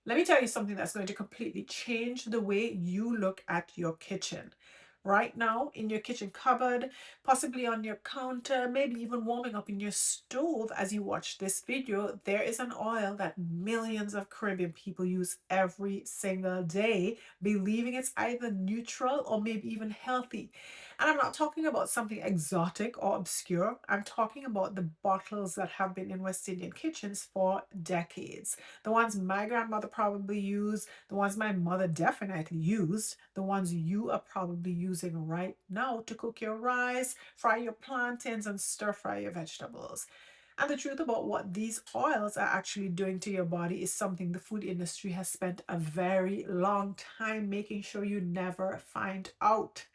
Let me tell you something that's going to completely change the way you look at your kitchen. Right now, in your kitchen cupboard, possibly on your counter, maybe even warming up in your stove as you watch this video, there is an oil that millions of Caribbean people use every single day, believing it's either neutral or maybe even healthy. And I'm not talking about something exotic or obscure. I'm talking about the bottles that have been in West Indian kitchens for decades. The ones my grandmother probably used, the ones my mother definitely used, the ones you are probably using right now to cook your rice, fry your plantains, and stir fry your vegetables. And the truth about what these oils are actually doing to your body is something the food industry has spent a very long time making sure you never find out.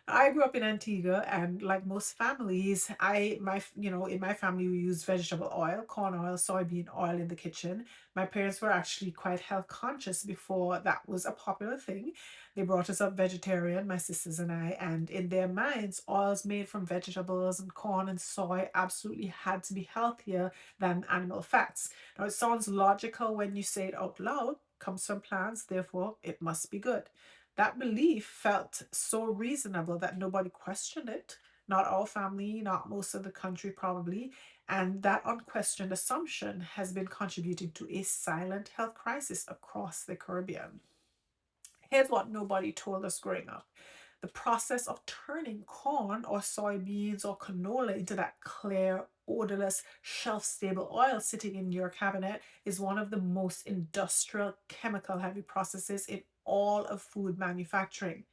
I grew up in Antigua, and like most families, in my family we used vegetable oil, corn oil, soybean oil in the kitchen. My parents were actually quite health conscious before that was a popular thing. They brought us up vegetarian, my sisters and I, and in their minds, oils made from vegetables and corn and soy absolutely had to be healthier than animal fats. Now it sounds logical when you say it out loud, comes from plants, therefore it must be good. That belief felt so reasonable that nobody questioned it. Not our family, not most of the country, probably. And that unquestioned assumption has been contributing to a silent health crisis across the Caribbean. Here's what nobody told us growing up: the process of turning corn or soybeans or canola into that clear, odorless, shelf stable oil sitting in your cabinet is one of the most industrial, chemical heavy processes in all of food manufacturing.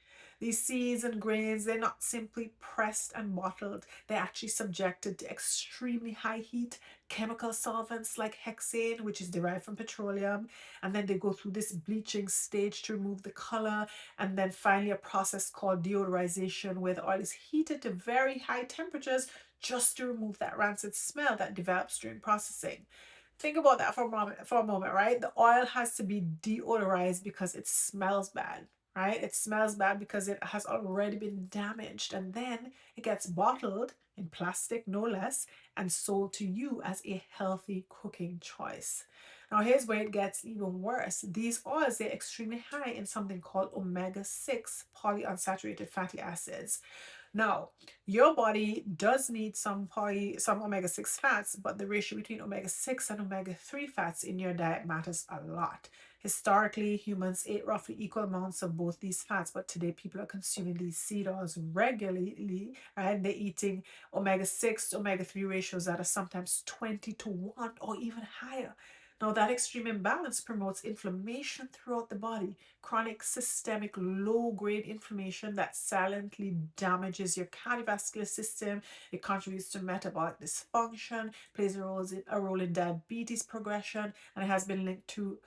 These seeds and grains, they're not simply pressed and bottled, they're actually subjected to extremely high heat, chemical solvents like hexane, which is derived from petroleum, and then they go through this bleaching stage to remove the color, and then finally a process called deodorization where the oil is heated to very high temperatures just to remove that rancid smell that develops during processing. Think about that for a moment, right? The oil has to be deodorized because it smells bad, right? It smells bad because it has already been damaged, and then it gets bottled in plastic, no less, and sold to you as a healthy cooking choice. Now, here's where it gets even worse. These oils, they're extremely high in something called omega-6 polyunsaturated fatty acids. Now, your body does need some omega-6 fats, but the ratio between omega-6 and omega-3 fats in your diet matters a lot. Historically, humans ate roughly equal amounts of both these fats, but today people are consuming these seed oils regularly, and they're eating omega-6 to omega-3 ratios that are sometimes 20 to 1 or even higher. Now, that extreme imbalance promotes inflammation throughout the body, chronic systemic low grade inflammation that silently damages your cardiovascular system. It contributes to metabolic dysfunction, plays a role in diabetes progression, and it has been linked to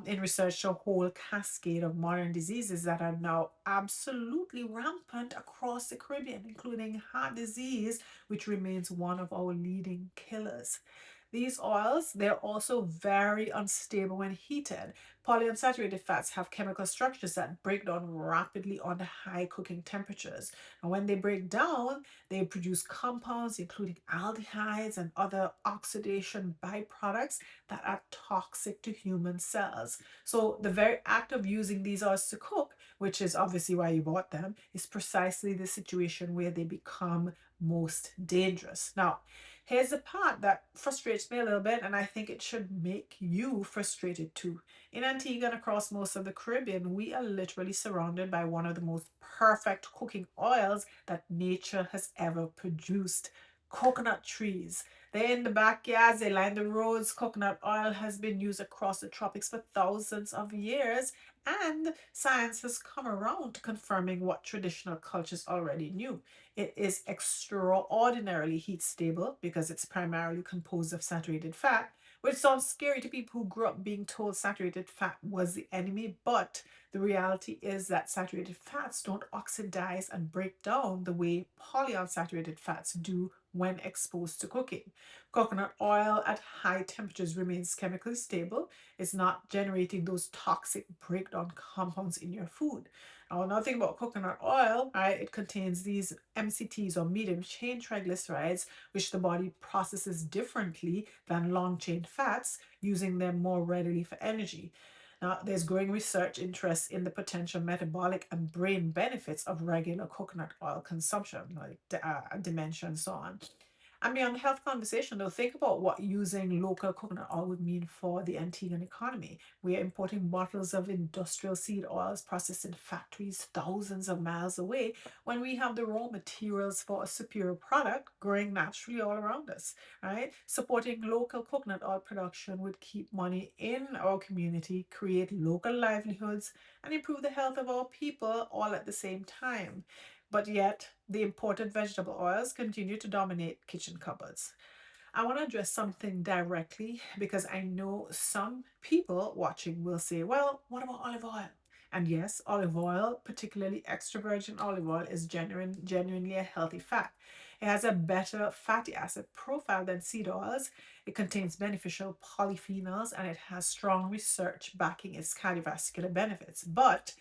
in research to a whole cascade of modern diseases that are now absolutely rampant across the Caribbean, including heart disease, which remains one of our leading killers. These oils, they're also very unstable when heated. Polyunsaturated fats have chemical structures that break down rapidly under high cooking temperatures. And when they break down, they produce compounds including aldehydes and other oxidation byproducts that are toxic to human cells. So the very act of using these oils to cook, which is obviously why you bought them, is precisely the situation where they become most dangerous. Now, here's the part that frustrates me a little bit, and I think it should make you frustrated too. In Antigua and across most of the Caribbean, we are literally surrounded by one of the most perfect cooking oils that nature has ever produced: coconut trees. They're in the backyards, they line the roads. Coconut oil has been used across the tropics for thousands of years, and science has come around to confirming what traditional cultures already knew. It is extraordinarily heat stable because it's primarily composed of saturated fat, which sounds scary to people who grew up being told saturated fat was the enemy. But the reality is that saturated fats don't oxidize and break down the way polyunsaturated fats do when exposed to cooking. Coconut oil at high temperatures remains chemically stable. It's not generating those toxic breakdown compounds in your food. Now, another thing about coconut oil, right, it contains these MCTs or medium chain triglycerides, which the body processes differently than long chain fats, using them more readily for energy. Now, there's growing research interest in the potential metabolic and brain benefits of regular coconut oil consumption, like dementia and so on. And beyond the health conversation, though, think about what using local coconut oil would mean for the Antiguan economy. We are importing bottles of industrial seed oils processed in factories thousands of miles away when we have the raw materials for a superior product growing naturally all around us, right? Supporting local coconut oil production would keep money in our community, create local livelihoods, and improve the health of our people all at the same time. But yet, the imported vegetable oils continue to dominate kitchen cupboards. I want to address something directly because I know some people watching will say, well, what about olive oil? And yes, olive oil, particularly extra virgin olive oil, is genuinely a healthy fat. It has a better fatty acid profile than seed oils. It contains beneficial polyphenols and it has strong research backing its cardiovascular benefits. But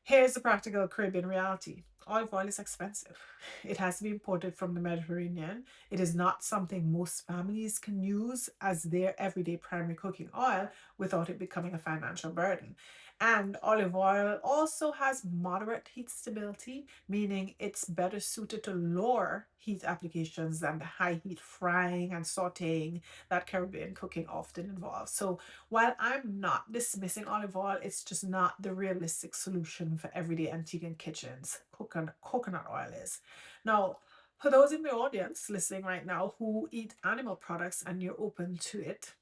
here's the practical Caribbean reality. Olive oil is expensive. It has to be imported from the Mediterranean. It is not something most families can use as their everyday primary cooking oil without it becoming a financial burden. And olive oil also has moderate heat stability, meaning it's better suited to lower heat applications than the high heat frying and sauteing that Caribbean cooking often involves. So while I'm not dismissing olive oil, it's just not the realistic solution for everyday Antiguan kitchens. Coconut oil is. Now, for those in the audience listening right now who eat animal products and you're open to it,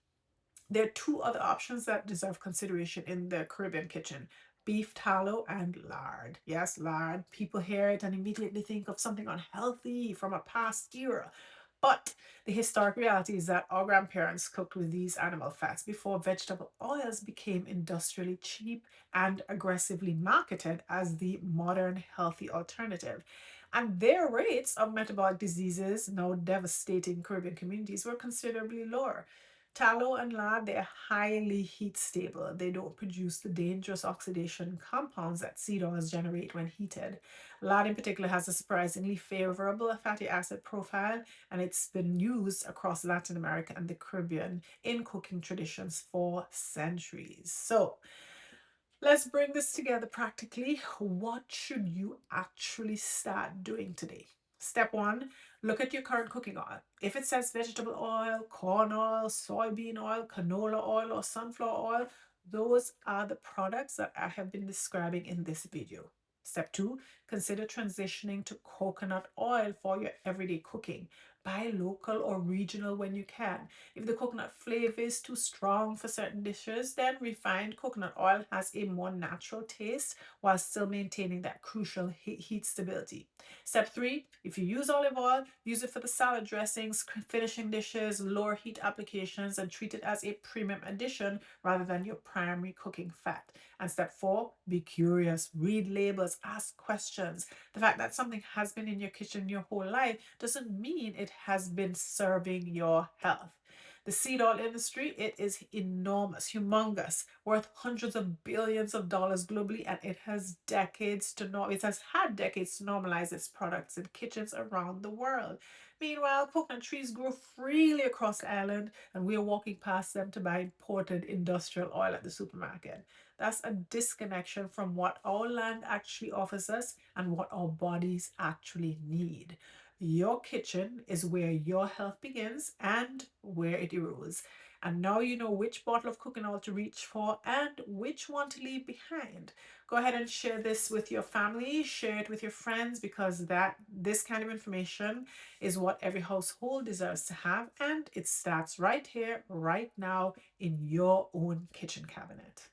there are two other options that deserve consideration in the Caribbean kitchen: beef tallow and lard. Yes, lard. People hear it and immediately think of something unhealthy from a past era. But the historic reality is that our grandparents cooked with these animal fats before vegetable oils became industrially cheap and aggressively marketed as the modern healthy alternative. And their rates of metabolic diseases, now devastating Caribbean communities, were considerably lower. Tallow and lard, they're highly heat stable. They don't produce the dangerous oxidation compounds that seed oils generate when heated. Lard in particular has a surprisingly favorable fatty acid profile, and it's been used across Latin America and the Caribbean in cooking traditions for centuries. So let's bring this together practically. What should you actually start doing today? Step one, look at your current cooking oil. If it says vegetable oil, corn oil, soybean oil, canola oil, or sunflower oil, those are the products that I have been describing in this video. Step two, consider transitioning to coconut oil for your everyday cooking. Buy local or regional when you can. If the coconut flavor is too strong for certain dishes, then refined coconut oil has a more natural taste while still maintaining that crucial heat stability. Step three, if you use olive oil, use it for the salad dressings, finishing dishes, lower heat applications, and treat it as a premium addition rather than your primary cooking fat. And step four, be curious, read labels, ask questions. The fact that something has been in your kitchen your whole life doesn't mean it has been serving your health. The seed oil industry, it is enormous, humongous, worth hundreds of billions of dollars globally, and it has had decades to normalize its products in kitchens around the world. Meanwhile, coconut trees grow freely across the island, and we are walking past them to buy imported industrial oil at the supermarket. That's a disconnection from what our land actually offers us and what our bodies actually need. Your kitchen is where your health begins and where it erodes. And now you know which bottle of cooking oil to reach for and which one to leave behind. Go ahead and share this with your family, share it with your friends, because this kind of information is what every household deserves to have, and it starts right here, right now, in your own kitchen cabinet.